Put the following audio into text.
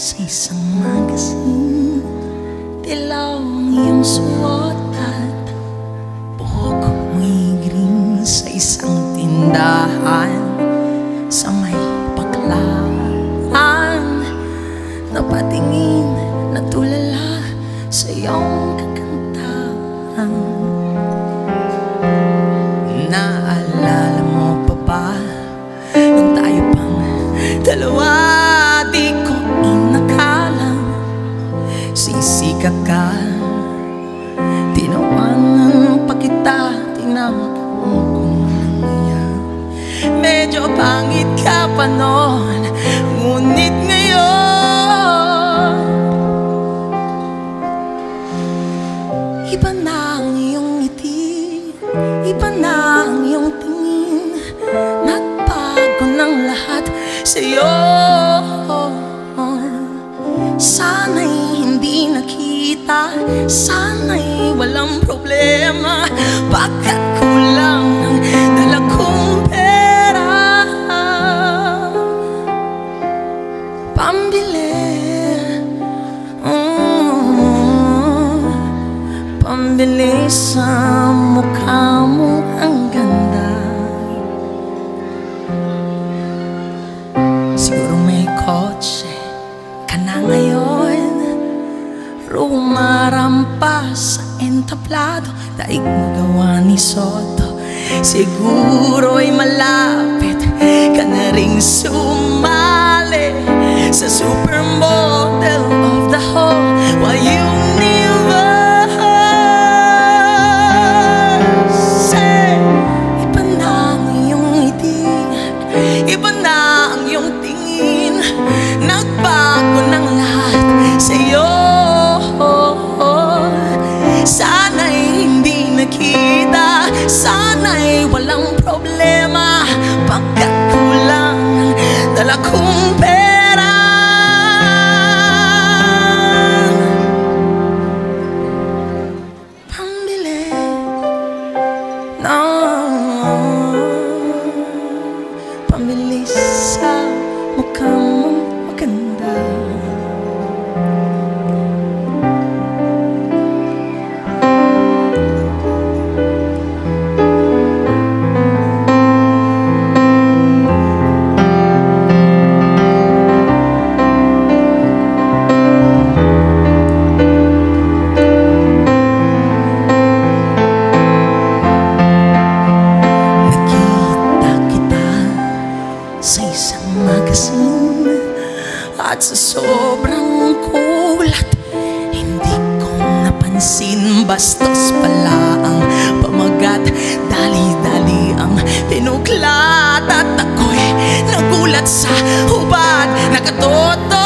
Sa isang magazine, dilaw ang iyong suot at buhok mo'y green. Sa isang tindahan sa may baklaan, napatingin, natulala sa iyong kakantahan. Naalala mo pa ba nung tayo pang dalawa? Di ko inakalang sisikat ka. Tinawanan pa kita, tinawag mo kung niya. Medyo pangit ka pa noon, ngunit ngayon iba na ang iyong ngiti, iba na ang iyong tingin. Nagbago ng lahat sa'yo. Sana'y hindi nakita, sana'y walang problema. Bakit kulang ang dala kong pera pambili, pambili sa mukha mo ang ganda. Siguro may kotse ka na ngayon, rumarampas sa entablado, daig mo gawa ni Soto. Siguro'y malapit ka na ring sumali sa supermodel of the whole universe. Iba na ang iyong ngiti, iba na ang iyong tingin. Nagbago ng lahat sa'yo. Sana'y hindi nakita, sana'y walang problema. Pagkat kulang ang dala kong pera. Pambili pambili sa mukha mong maganda. Sa isang magazine at sa sobrang kulat, hindi ko napansin. Bastos pala ang pamagat, dali-dali ang pinuklat. At ako'y nagulat sa hubad, nakatoto